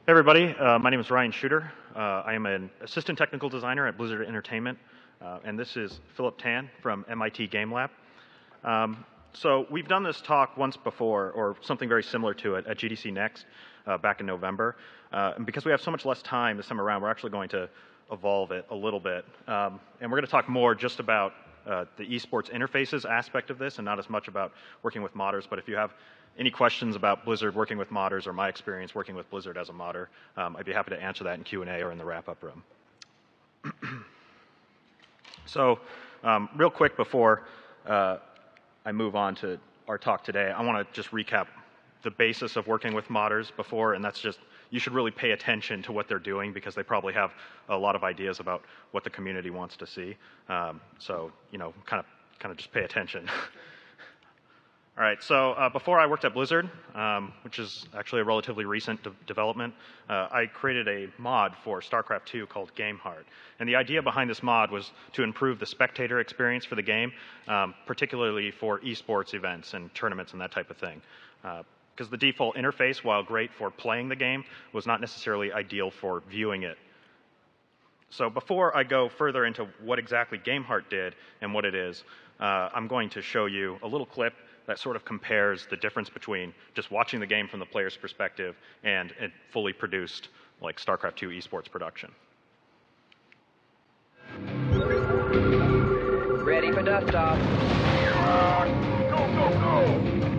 Hey everybody, my name is Ryan Shooter. I am an assistant technical designer at Blizzard Entertainment, and this is Philip Tan from MIT Game Lab. So we've done this talk once before, or something very similar to it, at GDC Next back in November. And because we have so much less time this time around, we're actually going to evolve it a little bit. And we're going to talk more just about the eSports interfaces aspect of this, and not as much about working with modders. But if you have any questions about Blizzard working with modders or my experience working with Blizzard as a modder, I'd be happy to answer that in Q&A or in the wrap-up room. So real quick before I move on to our talk today, I want to just recap the basis of working with modders before, and that's just you should really pay attention to what they're doing because they probably have a lot of ideas about what the community wants to see. So kind of just pay attention. All right, so before I worked at Blizzard, which is actually a relatively recent development, I created a mod for StarCraft II called GameHeart. And the idea behind this mod was to improve the spectator experience for the game, particularly for eSports events and tournaments and that type of thing. Because the default interface, while great for playing the game, was not necessarily ideal for viewing it. So before I go further into what exactly GameHeart did and what it is, I'm going to show you a little clip that sort of compares the difference between just watching the game from the player's perspective and a fully produced, like StarCraft II eSports production. Ready for dust-off. Go, go, go!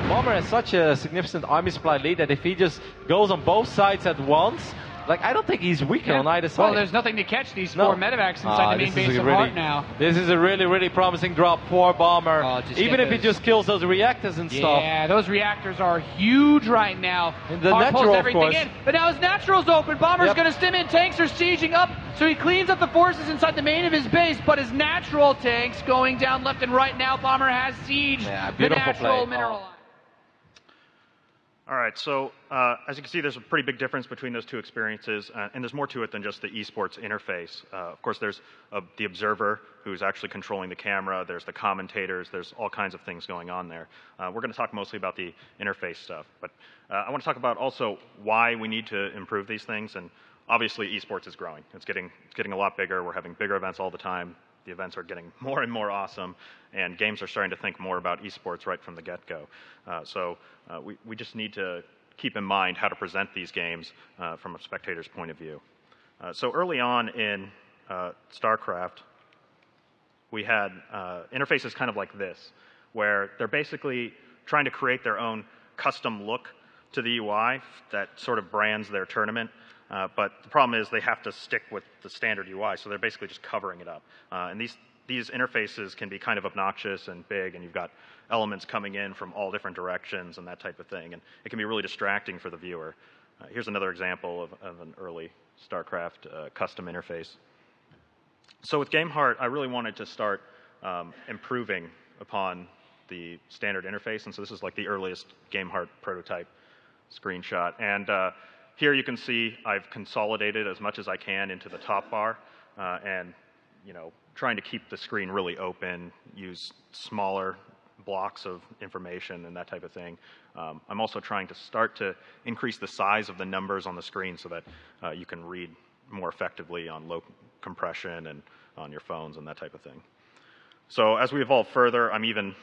Bomber has such a significant army supply lead that if he just goes on both sides at once, I don't think he's weaker on either side. Well, there's nothing to catch these four medevacs inside the main base of Heart now. This is a really, really promising drop for Bomber. Even if he just kills those reactors and stuff. Yeah, those reactors are huge right now. And the Heart natural, pulls everything of course. in, but now his natural's open. Bomber's going to stim in. Tanks are sieging up, so he cleans up the forces inside the main of his base, but his natural tanks going down left and right now. Bomber has sieged the natural mineral. All right, so as you can see, there's a pretty big difference between those two experiences, and there's more to it than just the eSports interface. Of course, there's the observer who's actually controlling the camera. There's the commentators. There's all kinds of things going on there. We're going to talk mostly about the interface stuff, but I want to talk about also why we need to improve these things. And obviously, eSports is growing. It's getting a lot bigger. We're having bigger events all the time. The events are getting more and more awesome, and games are starting to think more about eSports right from the get-go. So we just need to keep in mind how to present these games from a spectator's point of view. So early on in StarCraft, we had interfaces kind of like this, where they're basically trying to create their own custom look to the UI that sort of brands their tournament. But the problem is they have to stick with the standard UI, so they're basically just covering it up. And these interfaces can be kind of obnoxious and big, and you've got elements coming in from all different directions and that type of thing. And it can be really distracting for the viewer. Here's another example of an early StarCraft custom interface. So with GameHeart, I really wanted to start improving upon the standard interface. And so this is like the earliest GameHeart prototype screenshot. And here you can see I've consolidated as much as I can into the top bar, and trying to keep the screen really open, use smaller blocks of information and that type of thing. I'm also trying to start to increase the size of the numbers on the screen so that you can read more effectively on low compression and on your phones and that type of thing. So as we evolve further, I'm even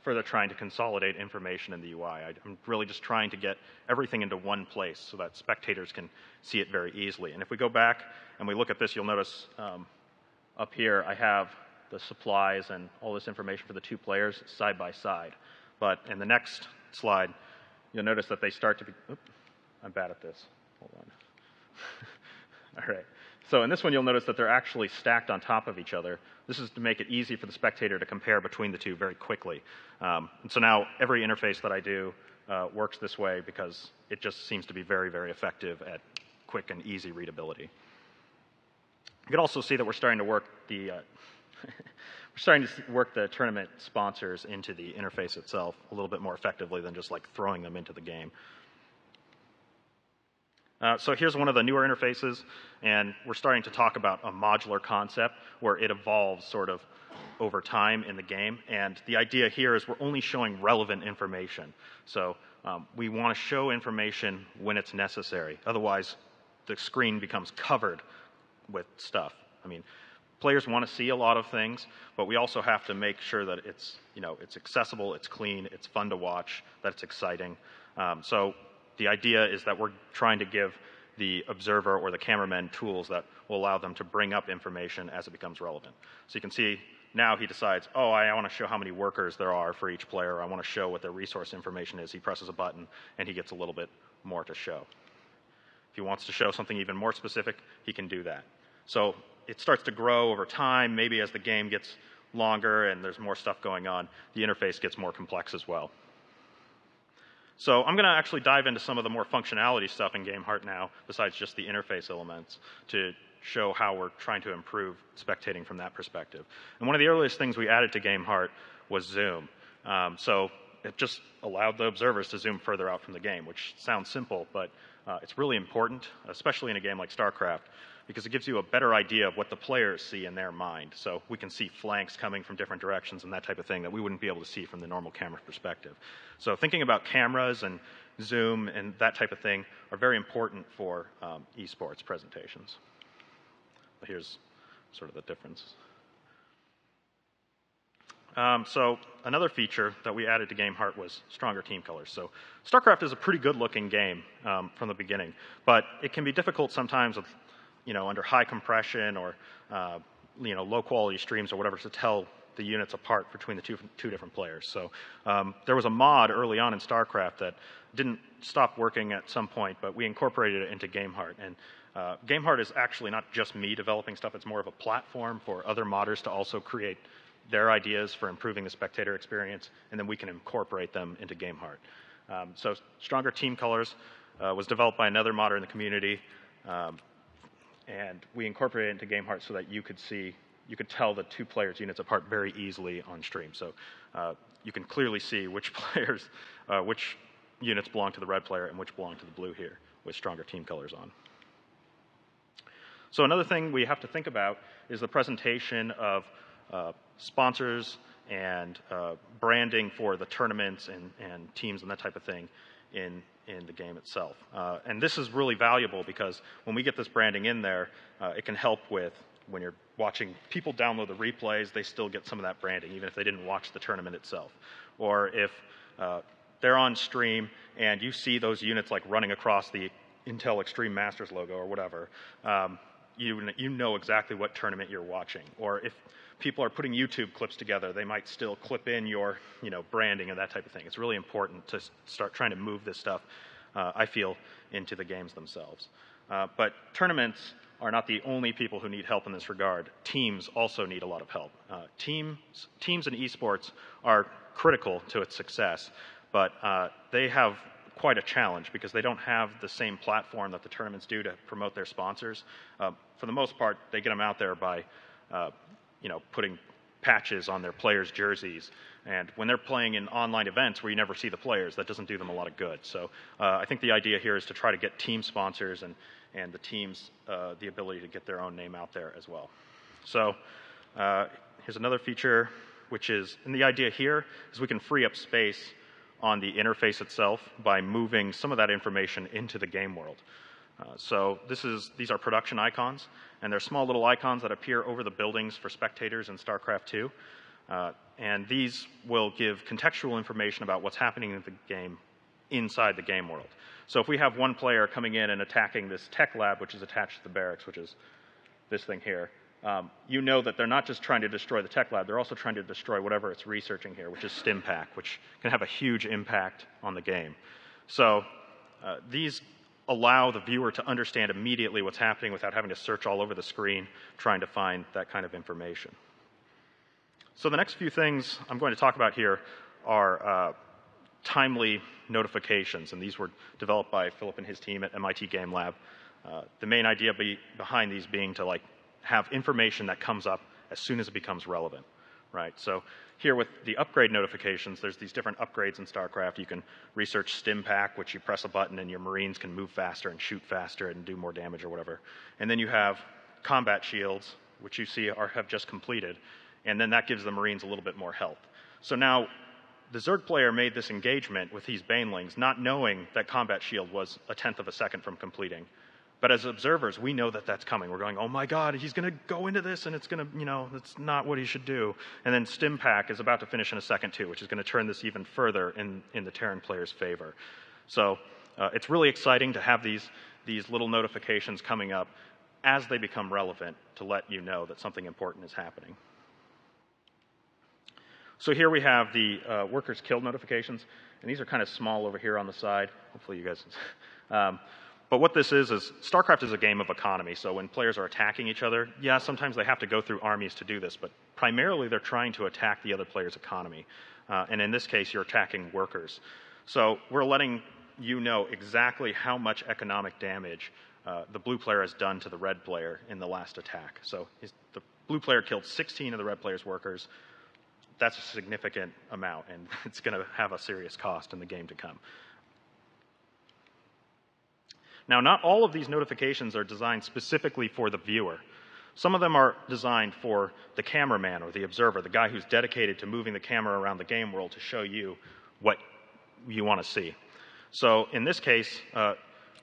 further trying to consolidate information in the UI. I'm really just trying to get everything into one place so that spectators can see it very easily. And if we go back and we look at this, you'll notice up here I have the supplies and all this information for the two players side by side. But in the next slide, you'll notice that they start to be, oops, I'm bad at this. Hold on. All right. So in this one, you'll notice that they're actually stacked on top of each other. This is to make it easy for the spectator to compare between the two very quickly. And so now every interface that I do works this way because it just seems to be very, very effective at quick and easy readability. You can also see that we're starting to work the we're starting to work the tournament sponsors into the interface itself a little bit more effectively than just like throwing them into the game. So here's one of the newer interfaces, and we're starting to talk about a modular concept where it evolves sort of over time in the game. And the idea here is we're only showing relevant information. So we want to show information when it's necessary. Otherwise, the screen becomes covered with stuff. I mean, players want to see a lot of things, but we also have to make sure that it's, it's accessible, it's clean, it's fun to watch, that it's exciting. So the idea is that we're trying to give the observer or the cameraman tools that will allow them to bring up information as it becomes relevant. So you can see now he decides, oh, I want to show how many workers there are for each player. I want to show what their resource information is. He presses a button, and he gets a little bit more to show. If he wants to show something even more specific, he can do that. So it starts to grow over time. Maybe as the game gets longer and there's more stuff going on, the interface gets more complex as well. So I'm going to actually dive into some of the more functionality stuff in GameHeart now, besides just the interface elements, to show how we're trying to improve spectating from that perspective. And one of the earliest things we added to GameHeart was zoom. So it just allowed the observers to zoom further out from the game, which sounds simple, but it's really important, especially in a game like StarCraft, because it gives you a better idea of what the players see in their mind. So we can see flanks coming from different directions and that type of thing that we wouldn't be able to see from the normal camera perspective. So thinking about cameras and zoom and that type of thing are very important for eSports presentations. But here's sort of the difference. So another feature that we added to GameHeart was stronger team colors. So StarCraft is a pretty good-looking game from the beginning, but it can be difficult sometimes with, under high compression or low-quality streams or whatever to tell the units apart between the two different players. So there was a mod early on in StarCraft that didn't stop working at some point, but we incorporated it into GameHeart. And GameHeart is actually not just me developing stuff. It's more of a platform for other modders to also create their ideas for improving the spectator experience, and then we can incorporate them into GameHeart. So Stronger Team Colors was developed by another modder in the community, and we incorporated it into GameHeart so that you could tell the two players' units apart very easily on stream. So you can clearly see which which units belong to the red player and which belong to the blue here with Stronger Team Colors on. So another thing we have to think about is the presentation of sponsors and branding for the tournaments and teams and that type of thing in the game itself. And this is really valuable because when we get this branding in there, it can help with when you're watching people download the replays, they still get some of that branding, even if they didn't watch the tournament itself. Or if they're on stream and you see those units like running across the Intel Extreme Masters logo or whatever, you know exactly what tournament you're watching. Or if people are putting YouTube clips together, they might still clip in your branding and that type of thing. It's really important to start trying to move this stuff, I feel, into the games themselves. But tournaments are not the only people who need help in this regard. Teams also need a lot of help. Teams in eSports are critical to its success, but they have quite a challenge because they don't have the same platform that the tournaments do to promote their sponsors. For the most part, they get them out there by putting patches on their players' jerseys. And when they're playing in online events where you never see the players, that doesn't do them a lot of good. So I think the idea here is to try to get team sponsors and the teams the ability to get their own name out there as well. So here's another feature, which is, and the idea here is we can free up space on the interface itself by moving some of that information into the game world. So these are production icons, and they're small little icons that appear over the buildings for spectators in StarCraft II. And these will give contextual information about what's happening in the game inside the game world. So if we have one player coming in and attacking this tech lab, which is attached to the barracks, which is this thing here, you know that they're not just trying to destroy the tech lab, they're also trying to destroy whatever it's researching here, which is StimPack, which can have a huge impact on the game. So these allow the viewer to understand immediately what's happening without having to search all over the screen trying to find that kind of information. So the next few things I'm going to talk about here are timely notifications, and these were developed by Philip and his team at MIT Game Lab. The main idea behind these being to have information that comes up as soon as it becomes relevant, right? So here with the upgrade notifications, there's these different upgrades in StarCraft. You can research Stim Pack, which you press a button and your Marines can move faster and shoot faster and do more damage or whatever. And then you have combat shields, which you see have just completed, and then that gives the Marines a little bit more health. So now the Zerg player made this engagement with these Banelings not knowing that combat shield was 1/10 of a second from completing. But as observers, we know that that's coming. We're going, oh my God, he's going to go into this and it's going to, that's not what he should do. And then Stim Pack is about to finish in a second too, which is going to turn this even further in the Terran player's favor. So it's really exciting to have these little notifications coming up as they become relevant to let you know that something important is happening. So here we have the workers killed notifications, and these are kind of small over here on the side. Hopefully you guys but what this is StarCraft is a game of economy, so when players are attacking each other, yeah, sometimes they have to go through armies to do this, but primarily they're trying to attack the other player's economy. And in this case, you're attacking workers. So we're letting you know exactly how much economic damage the blue player has done to the red player in the last attack. So the blue player killed 16 of the red player's workers. That's a significant amount, and it's going to have a serious cost in the game to come. Now, not all of these notifications are designed specifically for the viewer. Some of them are designed for the cameraman or the observer, the guy who's dedicated to moving the camera around the game world to show you what you want to see. So in this case,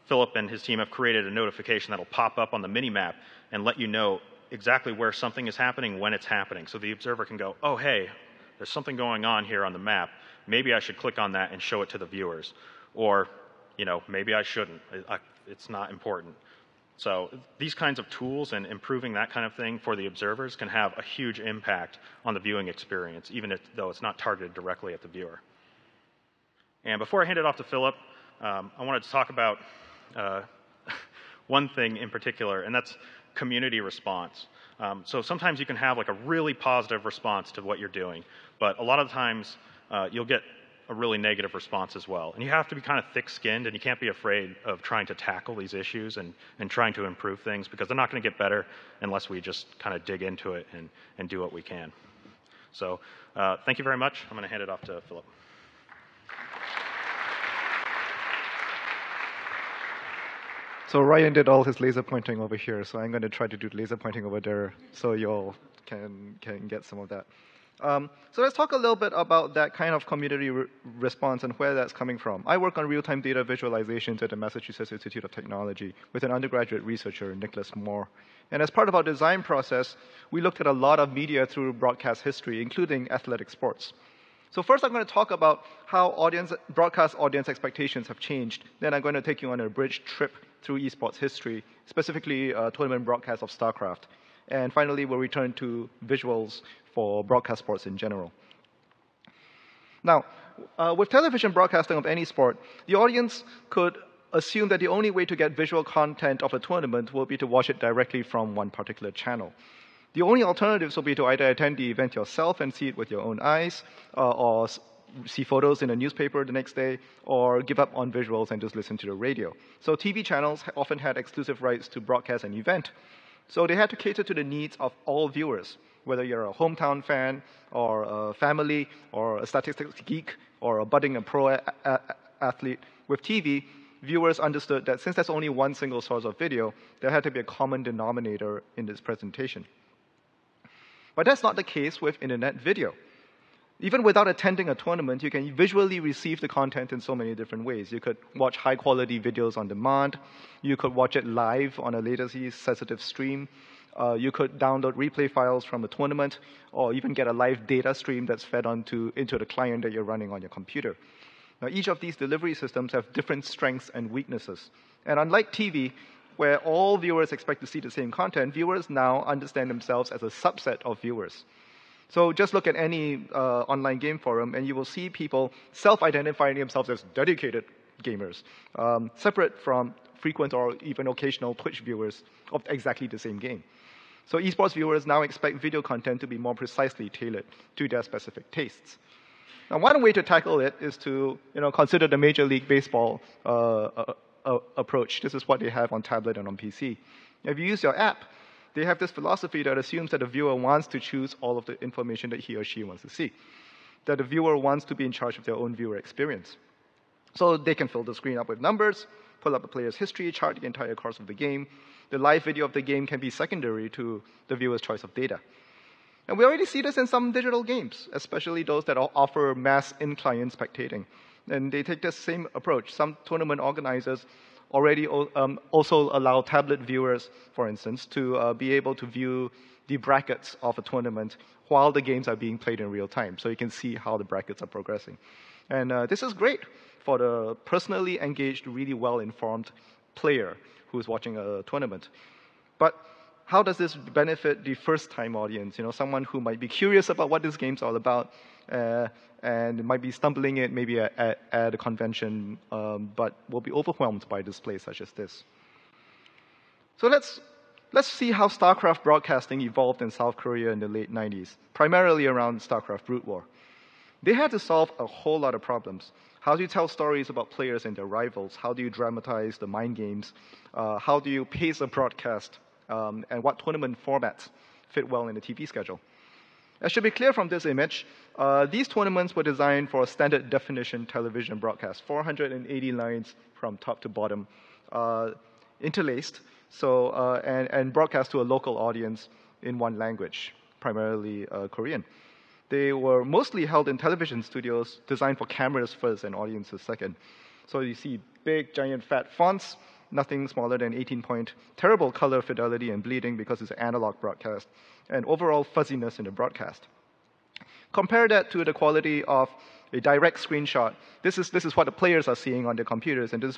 Philip and his team have created a notification that will pop up on the minimap and let you know exactly where something is happening when it's happening. So the observer can go, oh, hey, there's something going on here on the map. Maybe I should click on that and show it to the viewers. Or, maybe I shouldn't. It's not important. So these kinds of tools and improving that kind of thing for the observers can have a huge impact on the viewing experience, even though it's not targeted directly at the viewer. And before I hand it off to Philip, I wanted to talk about one thing in particular, and that's community response. So sometimes you can have like a really positive response to what you're doing, but a lot of times you'll get a really negative response as well. And you have to be kind of thick-skinned, and you can't be afraid of trying to tackle these issues and trying to improve things, because they're not going to get better unless we just kind of dig into it and do what we can. So thank you very much. I'm going to hand it off to Philip. So Ryan did all his laser pointing over here, so I'm going to try to do laser pointing over there so y'all can get some of that. So let's talk a little bit about that kind of community response and where that's coming from. I work on real-time data visualizations at the Massachusetts Institute of Technology with an undergraduate researcher, Nicholas Moore. And as part of our design process, we looked at a lot of media through broadcast history, including athletic sports. So first I'm going to talk about how broadcast audience expectations have changed. Then I'm going to take you on a bridge trip through eSports history, specifically tournament broadcasts of StarCraft. And finally, we'll return to visuals for broadcast sports in general. Now, with television broadcasting of any sport, the audience could assume that the only way to get visual content of a tournament will be to watch it directly from one particular channel. The only alternatives will be to either attend the event yourself and see it with your own eyes, or see photos in a newspaper the next day, or give up on visuals and just listen to the radio. So TV channels often had exclusive rights to broadcast an event. So they had to cater to the needs of all viewers, whether you're a hometown fan, or a family, or a statistics geek, or a budding pro athlete. With TV, viewers understood that since there's only one single source of video, there had to be a common denominator in this presentation. But that's not the case with internet video. Even without attending a tournament, you can visually receive the content in so many different ways. You could watch high-quality videos on demand. You could watch it live on a latency-sensitive stream. You could download replay files from the tournament, or even get a live data stream that's fed into the client that you're running on your computer. Now, each of these delivery systems have different strengths and weaknesses. And unlike TV, where all viewers expect to see the same content, viewers now understand themselves as a subset of viewers. So just look at any online game forum, and you will see people self-identifying themselves as dedicated gamers, separate from frequent or even occasional Twitch viewers of exactly the same game. So esports viewers now expect video content to be more precisely tailored to their specific tastes. Now, one way to tackle it is to consider the Major League Baseball approach. This is what they have on tablet and on PC. If you use your app, They have this philosophy that assumes that the viewer wants to choose all of the information that he or she wants to see, that the viewer wants to be in charge of their own viewer experience. So they can fill the screen up with numbers, pull up a player's history, chart the entire course of the game. The live video of the game can be secondary to the viewer's choice of data. And we already see this in some digital games, especially those that offer mass in-client spectating. And they take this same approach. Some tournament organizers already also allow tablet viewers, for instance, to be able to view the brackets of a tournament while the games are being played in real time. So you can see how the brackets are progressing. And this is great for the personally engaged, really well-informed player who's watching a tournament. But how does this benefit the first-time audience? Someone who might be curious about what this game's all about and might be stumbling it maybe at a convention, but will be overwhelmed by displays such as this. So let's see how StarCraft broadcasting evolved in South Korea in the late 90s, primarily around StarCraft Brood War. They had to solve a whole lot of problems. How do you tell stories about players and their rivals? How do you dramatize the mind games? How do you pace a broadcast? And what tournament formats fit well in the TV schedule? As should be clear from this image, these tournaments were designed for a standard definition television broadcast, 480 lines from top to bottom, interlaced, and broadcast to a local audience in one language, primarily Korean. They were mostly held in television studios designed for cameras first and audiences second. So you see big, giant, fat fonts, nothing smaller than 18-point, terrible color fidelity and bleeding because it's an analog broadcast, and overall fuzziness in the broadcast. Compare that to the quality of a direct screenshot. This is what the players are seeing on their computers, and this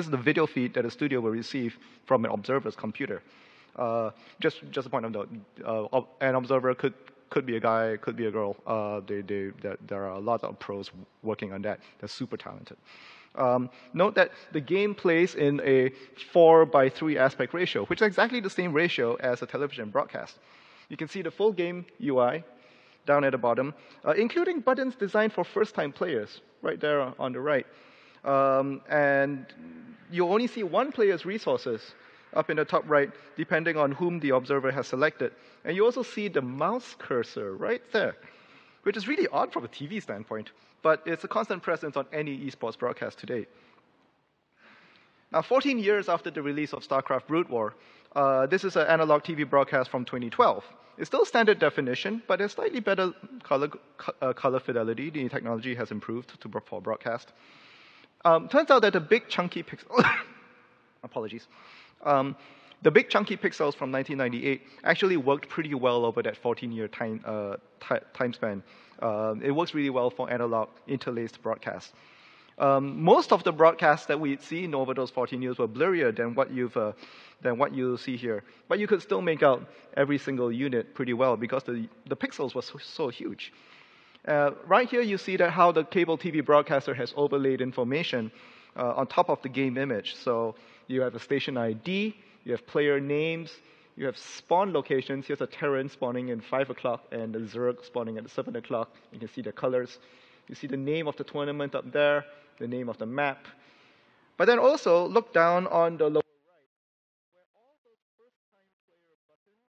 is the video feed that the studio will receive from an observer's computer. Just a point of note, an observer could be a guy, could be a girl. There are a lot of pros working on that. They're super talented. Note that the game plays in a 4:3 aspect ratio, which is exactly the same ratio as a television broadcast. You can see the full game UI down at the bottom, including buttons designed for first-time players, right there on the right. And you only see one player's resources up in the top right, depending on whom the observer has selected. And you also see the mouse cursor right there, which is really odd from a TV standpoint, but it's a constant presence on any eSports broadcast today. Now, 14 years after the release of StarCraft Brood War, this is an analog TV broadcast from 2012. It's still standard definition, but there's slightly better color fidelity. The technology has improved for broadcast. Turns out that the big chunky pixels, apologies, the big chunky pixels from 1998 actually worked pretty well over that 14-year time span. It works really well for analog interlaced broadcasts. Most of the broadcasts that we'd seen over those 14 years were blurrier than what you see here. But you could still make out every single unit pretty well because the pixels were so huge. Right here you see that how the cable TV broadcaster has overlaid information on top of the game image. So you have a station ID, you have player names, you have spawn locations. Here's a Terran spawning in 5 o'clock and a Zerg spawning at 7 o'clock. You can see the colors. You see the name of the tournament up there, the name of the map. But then also look down on the lower right, where all those first-time player buttons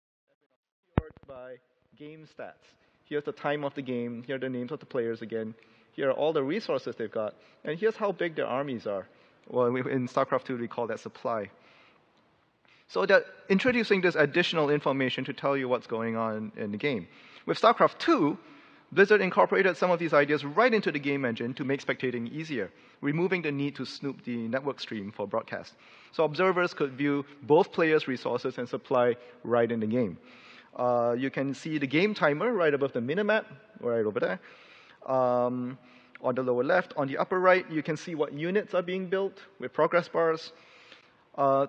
have been obscured by game stats. Here's the time of the game. Here are the names of the players again. Here are all the resources they've got. And here's how big their armies are. Well, in StarCraft II, we call that supply. So they're introducing this additional information to tell you what's going on in the game. With StarCraft II, Blizzard incorporated some of these ideas right into the game engine to make spectating easier, removing the need to snoop the network stream for broadcast. So observers could view both players' resources and supply right in the game. You can see the game timer right above the minimap, right over there. On the lower left, on the upper right, you can see what units are being built with progress bars.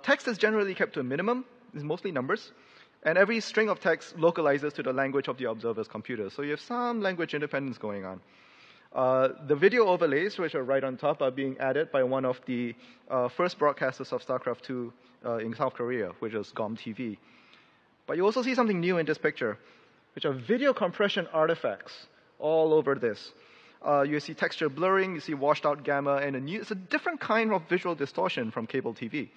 Text is generally kept to a minimum. It's mostly numbers. And every string of text localizes to the language of the observer's computer. So you have some language independence going on. The video overlays, which are right on top, are being added by one of the first broadcasters of StarCraft II in South Korea, which is GomTV. But you also see something new in this picture, which are video compression artifacts all over this. You see texture blurring, you see washed out gamma, and it's a different kind of visual distortion from cable TV.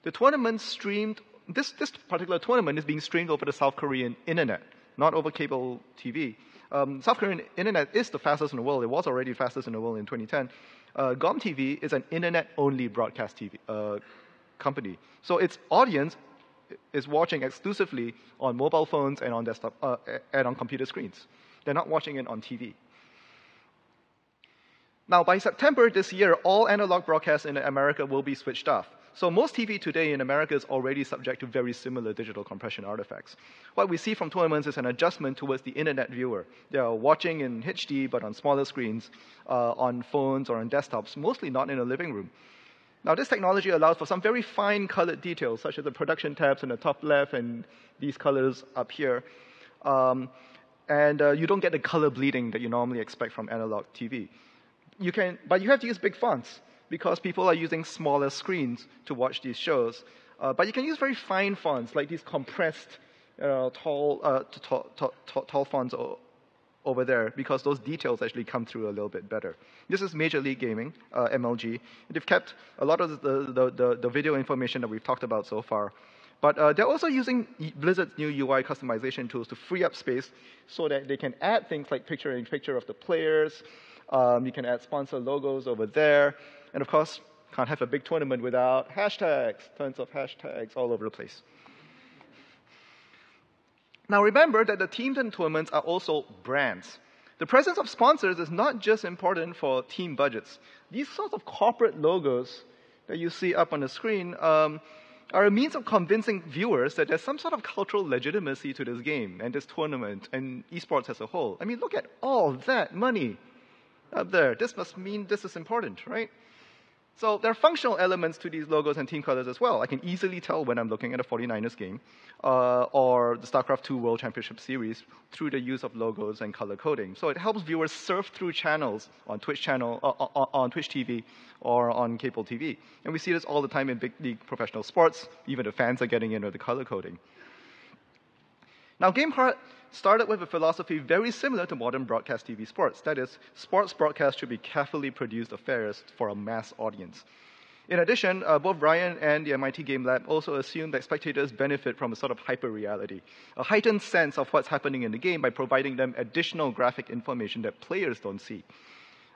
The tournament streamed this particular tournament is being streamed over the South Korean internet, not over cable TV. South Korean internet is the fastest in the world. It was already fastest in the world in 2010. GomTV is an internet-only broadcast TV company. So its audience is watching exclusively on mobile phones and on desktop and on computer screens. They're not watching it on TV. Now, by September this year, all analog broadcasts in America will be switched off. So most TV today in America is already subject to very similar digital compression artifacts. What we see from tournaments is an adjustment towards the internet viewer. They are watching in HD, but on smaller screens, on phones or on desktops, mostly not in a living room. Now, this technology allows for some very fine colored details, such as the production tabs in the top left and these colors up here. You don't get the color bleeding that you normally expect from analog TV. But you have to use big fonts because people are using smaller screens to watch these shows. But you can use very fine fonts, like these compressed, tall fonts over there, because those details actually come through a little bit better. This is Major League Gaming, MLG. They've kept a lot of the video information that we've talked about so far. But they're also using Blizzard's new UI customization tools to free up space so that they can add things like picture-in-picture of the players. You can add sponsor logos over there. And of course, can't have a big tournament without hashtags, tons of hashtags all over the place. Now remember that the teams and tournaments are also brands. The presence of sponsors is not just important for team budgets. These sorts of corporate logos that you see up on the screen are a means of convincing viewers that there's some sort of cultural legitimacy to this game and this tournament and eSports as a whole. I mean, look at all that money up there. This must mean this is important, right? So there are functional elements to these logos and team colors as well. I can easily tell when I'm looking at a 49ers game or the StarCraft II World Championship Series through the use of logos and color coding. So it helps viewers surf through channels on Twitch TV or on cable TV. And we see this all the time in big league professional sports. Even the fans are getting into the color coding. Now, GameHeart started with a philosophy very similar to modern broadcast TV sports. That is, sports broadcasts should be carefully produced affairs for a mass audience. In addition, both Ryan and the MIT Game Lab also assume that spectators benefit from a sort of hyper-reality, a heightened sense of what's happening in the game by providing them additional graphic information that players don't see.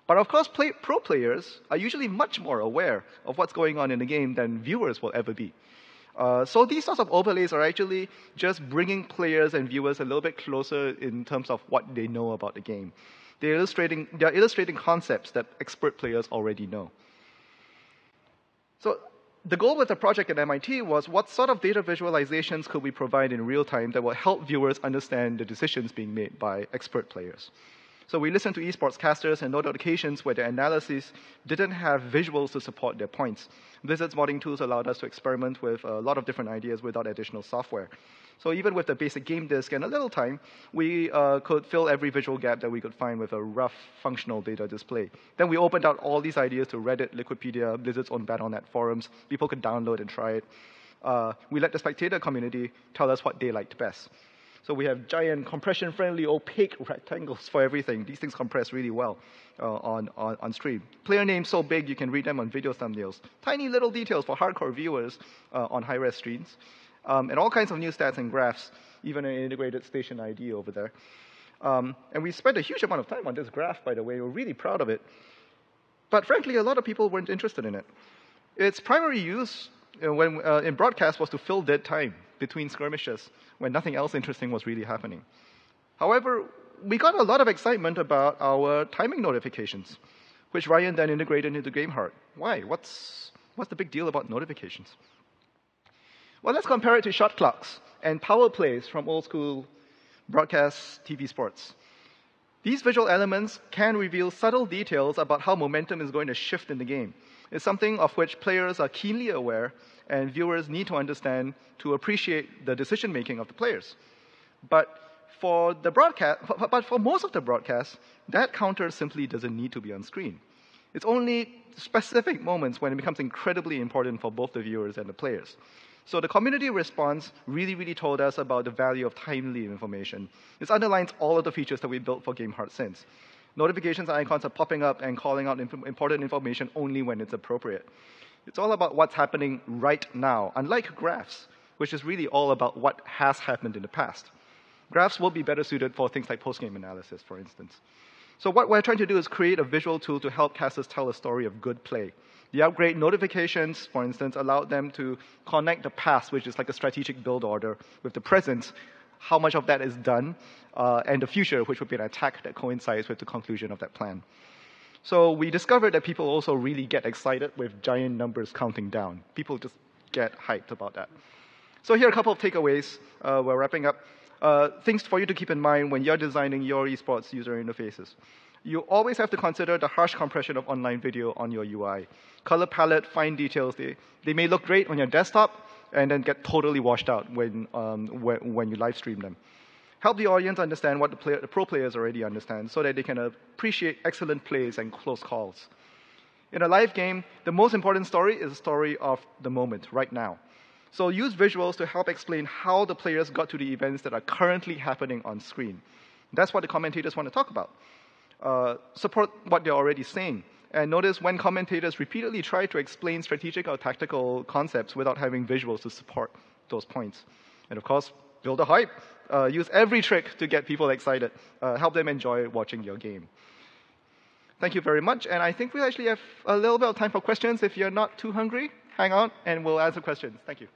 But of course, pro players are usually much more aware of what's going on in the game than viewers will ever be. So these sorts of overlays are actually just bringing players and viewers a little bit closer in terms of what they know about the game. They're illustrating concepts that expert players already know. So the goal with the project at MIT was what sort of data visualizations could we provide in real time that will help viewers understand the decisions being made by expert players. So we listened to eSports casters and noted occasions where their analysis didn't have visuals to support their points. Blizzard's modding tools allowed us to experiment with a lot of different ideas without additional software. So even with the basic game disk and a little time, we could fill every visual gap that we could find with a rough functional data display. Then we opened out all these ideas to Reddit, Liquipedia, Blizzard's own Battle.net forums. People could download and try it. We let the spectator community tell us what they liked best. So we have giant, compression-friendly, opaque rectangles for everything. These things compress really well on stream. Player names so big you can read them on video thumbnails. Tiny little details for hardcore viewers on high-res streams. And all kinds of new stats and graphs, even an integrated station ID over there. And we spent a huge amount of time on this graph, by the way. We're really proud of it. But frankly, a lot of people weren't interested in it. Its primary use in broadcast was to fill dead time between skirmishes when nothing else interesting was really happening. However, we got a lot of excitement about our timing notifications, which Ryan then integrated into GameHeart. Why? What's the big deal about notifications? Well, let's compare it to shot clocks and power plays from old school broadcast TV sports. These visual elements can reveal subtle details about how momentum is going to shift in the game. It's something of which players are keenly aware and viewers need to understand to appreciate the decision-making of the players. But for most of the broadcasts, that counter simply doesn't need to be on screen. It's only specific moments when it becomes incredibly important for both the viewers and the players. So the community response really told us about the value of timely information. This underlines all of the features that we built for GameHeart since. Notifications and icons are popping up and calling out important information only when it's appropriate. It's all about what's happening right now. Unlike graphs, which is really all about what has happened in the past. Graphs will be better suited for things like post-game analysis, for instance. So what we're trying to do is create a visual tool to help casters tell a story of good play. The upgrade notifications, for instance, allowed them to connect the past, which is like a strategic build order, with the present, how much of that is done, and the future, which would be an attack that coincides with the conclusion of that plan. So we discovered that people also really get excited with giant numbers counting down. People just get hyped about that. So here are a couple of takeaways. We're wrapping up. Things for you to keep in mind when you're designing your esports user interfaces. You always have to consider the harsh compression of online video on your UI. Color palette, fine details, they may look great on your desktop and then get totally washed out when you live stream them. Help the audience understand what the pro players already understand so that they can appreciate excellent plays and close calls. In a live game, the most important story is the story of the moment, right now. So use visuals to help explain how the players got to the events that are currently happening on screen. That's what the commentators want to talk about. Support what they're already saying. And notice when commentators repeatedly try to explain strategic or tactical concepts without having visuals to support those points. And of course, build a hype. Use every trick to get people excited. Help them enjoy watching your game. Thank you very much. And I think we actually have a little bit of time for questions. If you're not too hungry, hang on and we'll answer questions. Thank you.